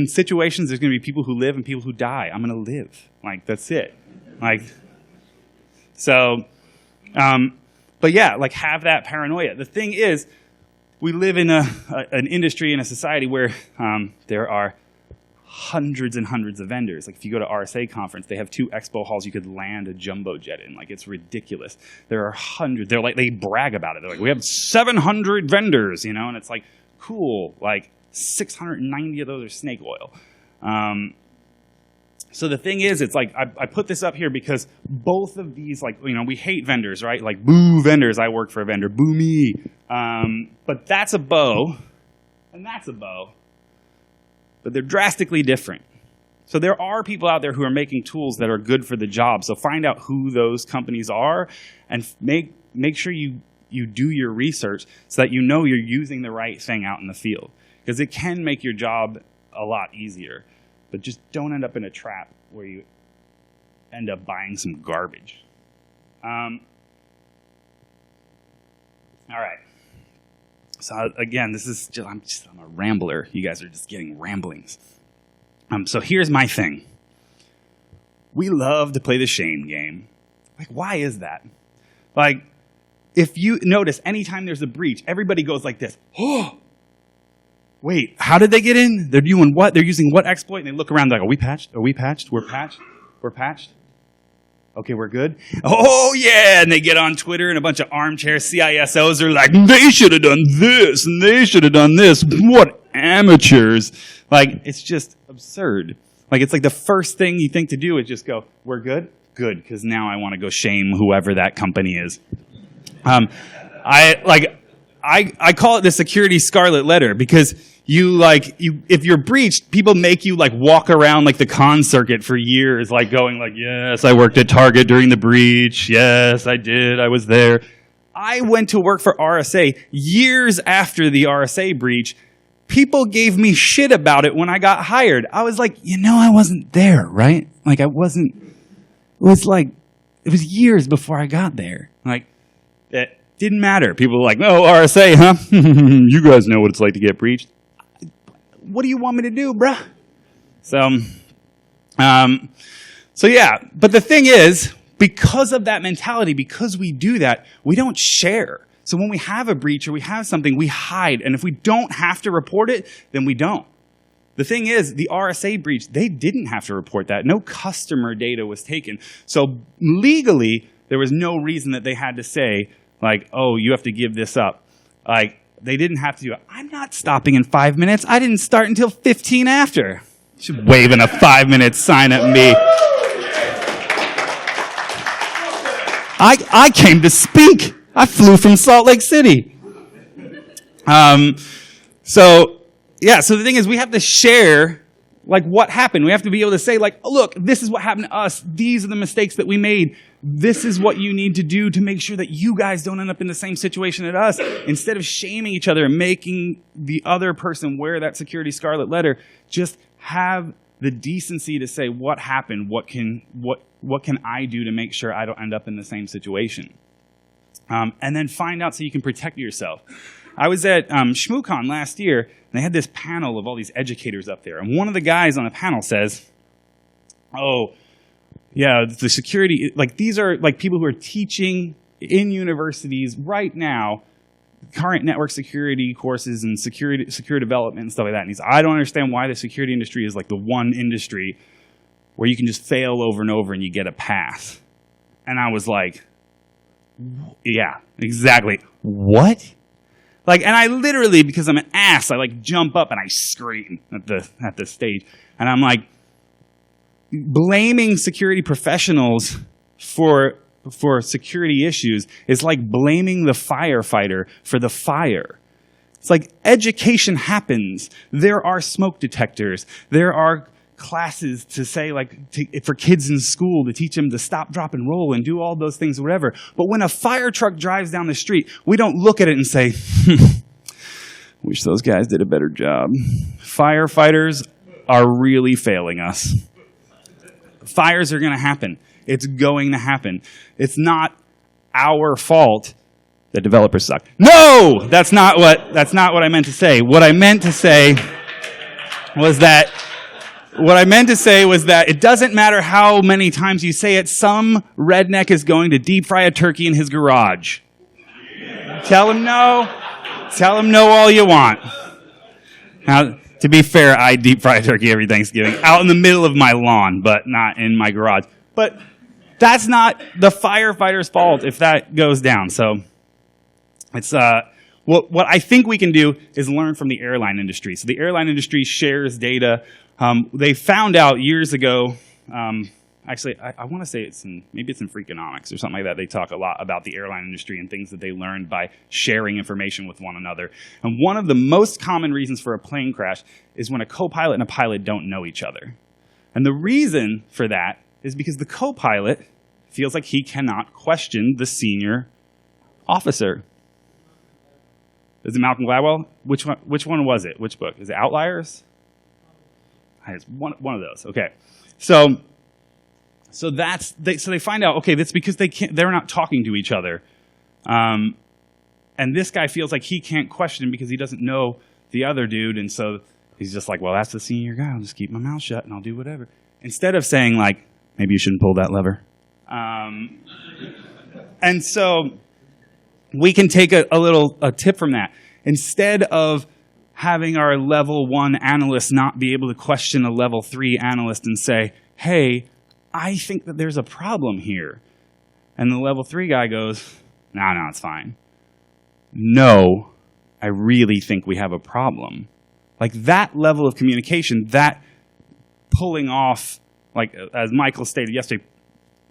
Speaker 2: situations, there's going to be people who live and people who die. I'm going to live. That's it. Have that paranoia. The thing is, we live in an industry and a society where there are hundreds and hundreds of vendors. If you go to Rsa Conference, they have 2 expo halls you could land a jumbo jet in. It's ridiculous. There are hundreds. They brag about it. They're we have 700 vendors, and it's cool. 690 of those are snake oil. So the thing is, it's I put this up here because both of these, we hate vendors, right? Boo vendors, I work for a vendor, boo me. But that's a bow, and that's a bow. But they're drastically different. So there are people out there who are making tools that are good for the job. So find out who those companies are and make sure you do your research so that you're using the right thing out in the field. Because it can make your job a lot easier. But just don't end up in a trap where you end up buying some garbage. All right. So again, this is I'm a rambler. You guys are just getting ramblings. So here's my thing. We love to play the shame game. Why is that? If you notice, anytime there's a breach, everybody goes like this. Oh, wait, how did they get in? They're doing what? They're using what exploit? And they look around are we patched? Are we patched? We're patched? We're patched? Okay, we're good. Oh, yeah. And they get on Twitter and a bunch of armchair CISOs are like, they should have done this and they should have done this. What amateurs. It's just absurd. It's the first thing you think to do is just go, we're good? Good, because now I want to go shame whoever that company is. I call it the security scarlet letter because if you're breached, people make you walk around the con circuit for years, going yes, I worked at Target during the breach. Yes, I did. I was there. I went to work for RSA years after the RSA breach. People gave me shit about it when I got hired. I was I wasn't there, right? I wasn't. It was years before I got there. It didn't matter. People were oh, RSA, huh? You guys know what it's like to get breached. What do you want me to do, bruh? So yeah. But the thing is, because of that mentality, because we do that, we don't share. So when we have a breach or we have something, we hide. And if we don't have to report it, then we don't. The thing is, the RSA breach, they didn't have to report that. No customer data was taken. So legally, there was no reason that they had to say, oh, you have to give this up. They didn't have to do it. I'm not stopping in 5 minutes. I didn't start until 15 after. She's waving a 5-minute sign at me. I came to speak. I flew from Salt Lake City. So the thing is, we have to share like what happened. We have to be able to say like, oh, look, this is what happened to us. These are the mistakes that we made. This is what you need to do to make sure that you guys don't end up in the same situation as us. Instead of shaming each other and making the other person wear that security scarlet letter, just have the decency to say what happened, what can I do to make sure I don't end up in the same situation? And then find out so you can protect yourself. I was at ShmooCon last year, and they had this panel of all these educators up there. And one of the guys on the panel says, oh, yeah, the security, like these are like people who are teaching in universities right now, current network security courses and secure development and stuff like that. And he's, I don't understand why the security industry is like the one industry where you can just fail over and over and you get a pass. And I was like, yeah, exactly. What? Like, and I literally, because I'm an ass, I like jump up and I scream at the stage. And I'm like, blaming security professionals for security issues is like blaming the firefighter for the fire. It's like education happens. There are smoke detectors. There are classes to say, like, for kids in school to teach them to stop, drop, and roll and do all those things, whatever. But when a fire truck drives down the street, we don't look at it and say, wish those guys did a better job. Firefighters are really failing us. Fires are going to happen. It's going to happen. It's not our fault that developers suck. No, that's not what I meant to say. What I meant to say was that it doesn't matter how many times you say it, some redneck is going to deep fry a turkey in his garage. Tell him no. Tell him no all you want. Now, to be fair, I deep fry a turkey every Thanksgiving out in the middle of my lawn, but not in my garage. But that's not the firefighter's fault if that goes down. So it's what I think we can do is learn from the airline industry. So the airline industry shares data. They found out years ago, actually, I want to say maybe it's in Freakonomics or something like that. They talk a lot about the airline industry and things that they learned by sharing information with one another. And one of the most common reasons for a plane crash is when a co-pilot and a pilot don't know each other. And the reason for that is because the co-pilot feels like he cannot question the senior officer. Is it Malcolm Gladwell? Which one was it? Which book? Is it Outliers? It's one of those. Okay. So they find out, okay, that's because they're not talking to each other. And this guy feels like he can't question because he doesn't know the other dude, and so he's just like, well, that's the senior guy. I'll just keep my mouth shut and I'll do whatever. Instead of saying like, maybe you shouldn't pull that lever. And so we can take a tip from that. Instead of having our level 1 analyst not be able to question a level 3 analyst and say, hey, I think that there's a problem here. And the level 3 guy goes, no, it's fine. No, I really think we have a problem. Like that level of communication, that pulling off, like as Michael stated yesterday,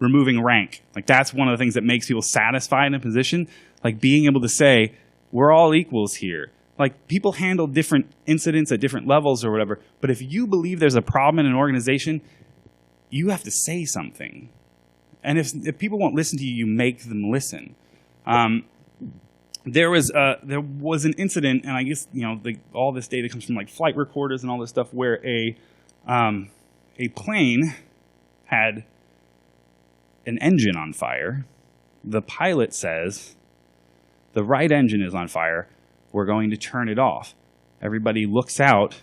Speaker 2: removing rank. Like that's one of the things that makes people satisfied in a position. Like being able to say, we're all equals here. Like people handle different incidents at different levels or whatever. But if you believe there's a problem in an organization, you have to say something. And if people won't listen to you, you make them listen. There was an incident, and I guess all this data comes from like flight recorders and all this stuff, where a plane had an engine on fire. The pilot says, the right engine is on fire. We're going to turn it off. Everybody looks out.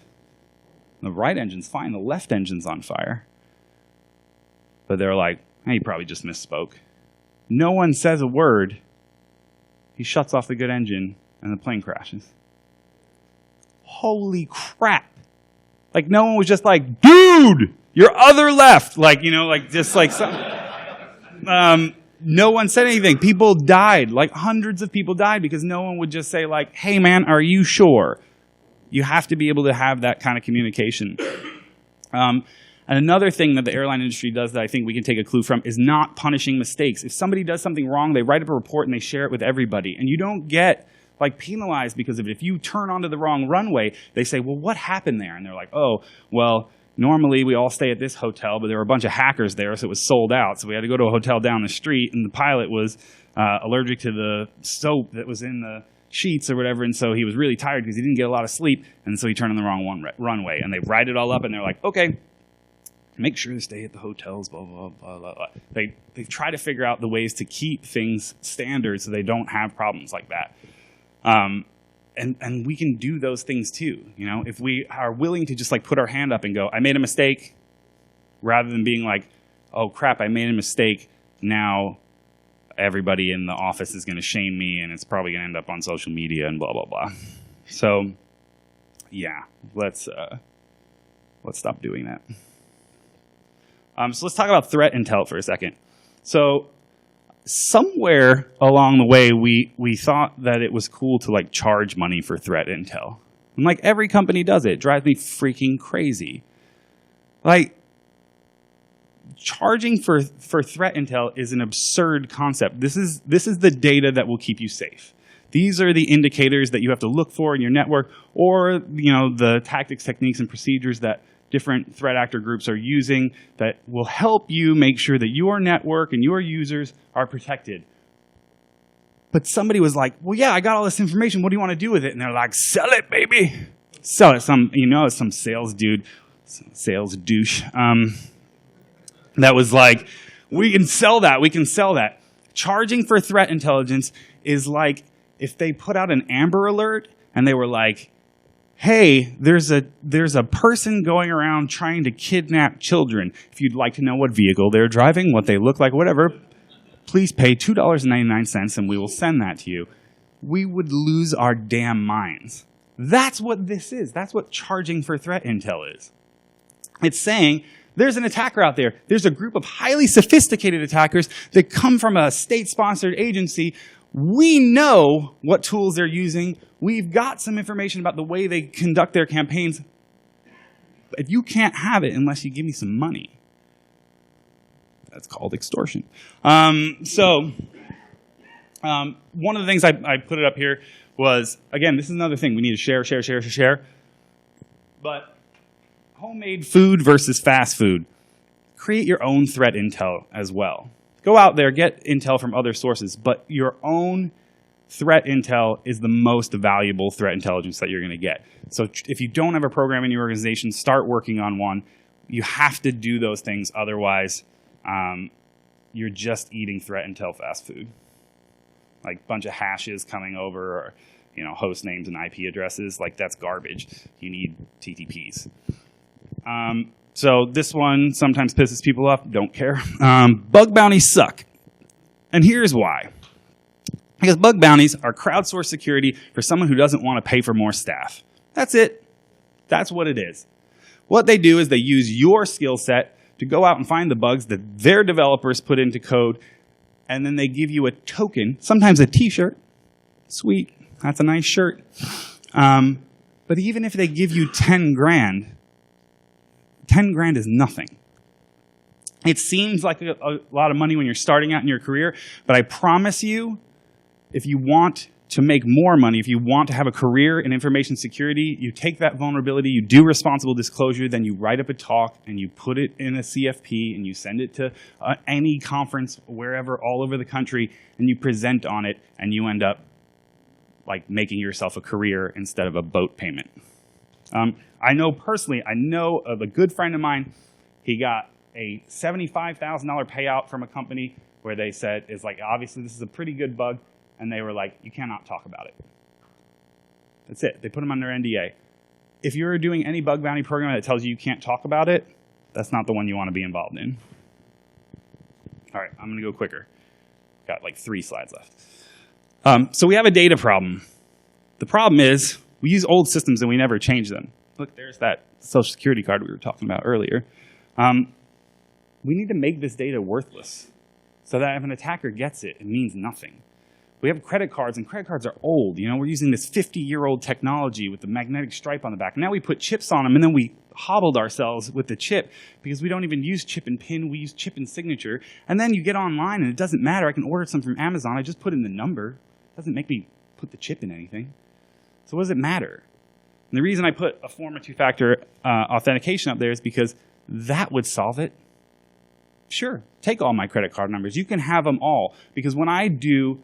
Speaker 2: The right engine's fine. The left engine's on fire. But they're like, hey, he probably just misspoke. No one says a word. He shuts off the good engine, and the plane crashes. Holy crap. Like, no one was just like, dude, your other left. Like, just like something. No one said anything. People died. Like, hundreds of people died because no one would just say, like, hey, man, are you sure? You have to be able to have that kind of communication. And another thing that the airline industry does that I think we can take a clue from is not punishing mistakes. If somebody does something wrong, they write up a report and they share it with everybody. And you don't get like penalized because of it. If you turn onto the wrong runway, they say, well, what happened there? And they're like, oh, well, normally we all stay at this hotel, but there were a bunch of hackers there, so it was sold out. So we had to go to a hotel down the street, and the pilot was allergic to the soap that was in the sheets or whatever, and so he was really tired because he didn't get a lot of sleep, and so he turned on the wrong runway. And they write it all up, and they're like, okay, make sure to stay at the hotels, blah, blah, blah, blah, blah. They try to figure out the ways to keep things standard so they don't have problems like that. And we can do those things too. You know, if we are willing to just like put our hand up and go, I made a mistake, rather than being like, oh crap, I made a mistake, now everybody in the office is going to shame me and it's probably going to end up on social media and blah, blah, blah. So yeah, let's stop doing that. So let's talk about threat intel for a second. So somewhere along the way, we thought that it was cool to like charge money for threat intel. And like every company does it. It drives me freaking crazy. Like, charging for threat intel is an absurd concept. This is the data that will keep you safe. These are the indicators that you have to look for in your network, or you know, the tactics, techniques, and procedures that different threat actor groups are using that will help you make sure that your network and your users are protected. But somebody was like, well, yeah, I got all this information. What do you want to do with it? And they're like, sell it, baby. Sell it. Some sales dude, sales douche, that was like, we can sell that. We can sell that. Charging for threat intelligence is like if they put out an Amber Alert and they were like, hey, there's a person going around trying to kidnap children. If you'd like to know what vehicle they're driving, what they look like, whatever, please pay $2.99 and we will send that to you. We would lose our damn minds. That's what this is. That's what charging for threat intel is. It's saying there's an attacker out there. There's a group of highly sophisticated attackers that come from a state-sponsored agency. We know what tools they're using. We've got some information about the way they conduct their campaigns. But you can't have it unless you give me some money. That's called extortion. One of the things I put it up here was, again, this is another thing. We need to share. But homemade food versus fast food. Create your own threat intel as well. Go out there, get intel from other sources, but your own threat intel is the most valuable threat intelligence that you're going to get. So if you don't have a program in your organization, start working on one. You have to do those things, otherwise you're just eating threat intel fast food. Like a bunch of hashes coming over, or host names and IP addresses, like that's garbage. You need TTPs. So this one sometimes pisses people off. Don't care. Bug bounties suck. And here's why. Because bug bounties are crowdsourced security for someone who doesn't want to pay for more staff. That's it. That's what it is. What they do is they use your skill set to go out and find the bugs that their developers put into code, and then they give you a token, sometimes a t-shirt. Sweet. That's a nice shirt. But even if they give you 10 grand, 10 grand is nothing. It seems like a lot of money when you're starting out in your career, but I promise you, if you want to make more money, if you want to have a career in information security, you take that vulnerability, you do responsible disclosure, then you write up a talk and you put it in a CFP and you send it to any conference, wherever, all over the country, and you present on it, and you end up like making yourself a career instead of a boat payment. I know personally, of a good friend of mine, he got a $75,000 payout from a company where they said, it's like, obviously this is a pretty good bug, and they were like, you cannot talk about it. That's it. They put him under NDA. If you're doing any bug bounty program that tells you you can't talk about it, that's not the one you want to be involved in. All right, I'm going to go quicker. Got like 3 slides left. So we have a data problem. The problem is we use old systems and we never change them. Look, there's that social security card we were talking about earlier. We need to make this data worthless so that if an attacker gets it, it means nothing. We have credit cards, and credit cards are old. You know, we're using this 50-year-old technology with the magnetic stripe on the back. Now we put chips on them, and then we hobbled ourselves with the chip because we don't even use chip and pin. We use chip and signature. And then you get online, and it doesn't matter. I can order something from Amazon. I just put in the number. It doesn't make me put the chip in anything. So what does it matter? And the reason I put a form of two-factor authentication up there is because that would solve it. Sure, take all my credit card numbers. You can have them all. Because when I do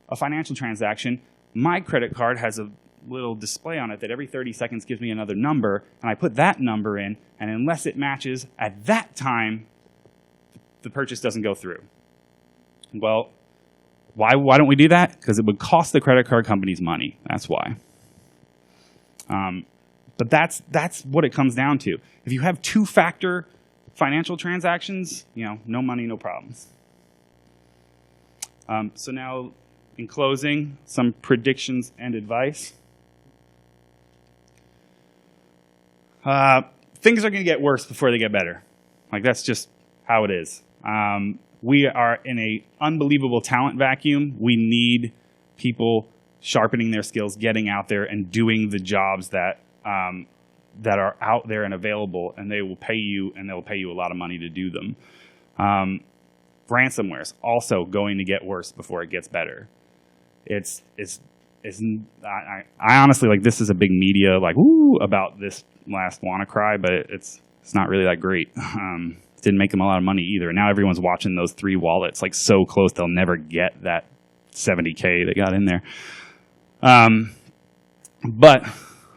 Speaker 2: a financial transaction, my credit card has a little display on it that every 30 seconds gives me another number, and I put that number in, and unless it matches at that time, the purchase doesn't go through. Well, why don't we do that? Because it would cost the credit card companies money. That's why. But that's what it comes down to. If you have two-factor financial transactions, no money, no problems. So now, in closing, some predictions and advice. Things are going to get worse before they get better. Like, that's just how it is. We are in an unbelievable talent vacuum. We need people sharpening their skills, getting out there and doing the jobs that are out there and available, and they will pay you, and they'll pay you a lot of money to do them. Ransomware is also going to get worse before it gets better. I honestly, like, this is a big media, like, ooh, about this last WannaCry, but it's not really that great. Didn't make them a lot of money either. Now everyone's watching those 3 wallets, like, so close they'll never get that $70K they got in there. But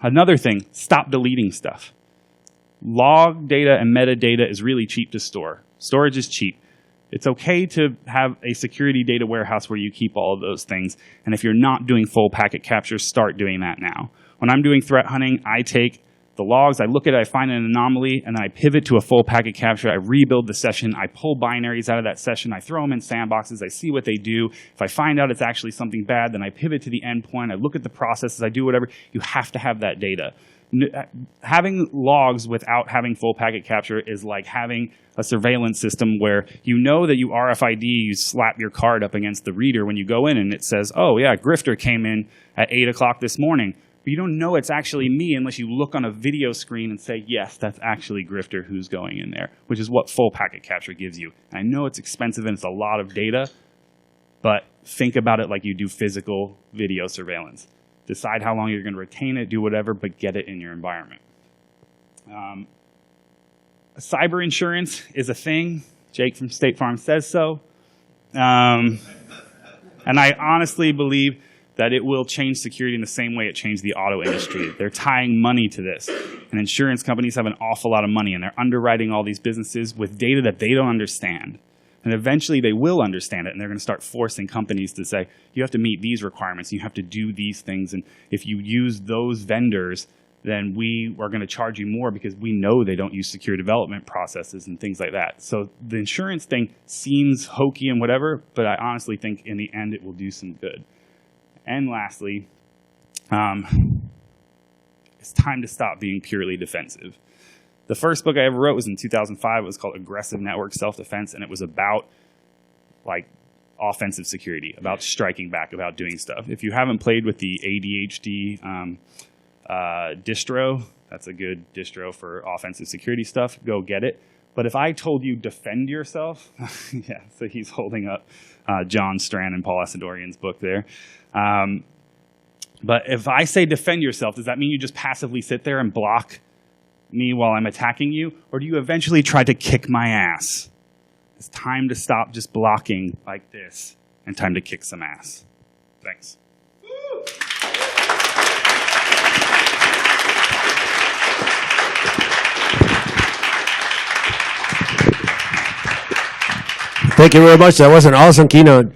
Speaker 2: another thing, stop deleting stuff. Log data and metadata is really cheap to store. Storage is cheap. It's okay to have a security data warehouse where you keep all of those things. And if you're not doing full packet capture, start doing that now. When I'm doing threat hunting, I take the logs, I look at it, I find an anomaly, and then I pivot to a full packet capture. I rebuild the session. I pull binaries out of that session. I throw them in sandboxes. I see what they do. If I find out it's actually something bad, then I pivot to the endpoint. I look at the processes. I do whatever. You have to have that data. Having logs without having full packet capture is like having a surveillance system where you know that you RFID, you slap your card up against the reader when you go in and it says, oh yeah, Grifter came in at 8 o'clock this morning. But you don't know it's actually me unless you look on a video screen and say, yes, that's actually Grifter who's going in there, which is what full packet capture gives you. And I know it's expensive and it's a lot of data, but think about it like you do physical video surveillance. Decide how long you're going to retain it, do whatever, but get it in your environment. Cyber insurance is a thing. Jake from State Farm says so. And I honestly believe that it will change security in the same way it changed the auto industry. They're tying money to this. And insurance companies have an awful lot of money, and they're underwriting all these businesses with data that they don't understand. And eventually they will understand it, and they're going to start forcing companies to say, you have to meet these requirements, you have to do these things, and if you use those vendors, then we are going to charge you more because we know they don't use secure development processes and things like that. So the insurance thing seems hokey and whatever, but I honestly think in the end it will do some good. And lastly, it's time to stop being purely defensive. The first book I ever wrote was in 2005. It was called Aggressive Network Self-Defense, and it was about like offensive security, about striking back, about doing stuff. If you haven't played with the ADHD distro, that's a good distro for offensive security stuff, go get it. But if I told you defend yourself, yeah, so he's holding up John Strand and Paul Asadorian's book there. But if I say defend yourself, does that mean you just passively sit there and block me while I'm attacking you? Or do you eventually try to kick my ass? It's time to stop just blocking like this and time to kick some ass. Thanks.
Speaker 1: Thank you very much. That was an awesome keynote.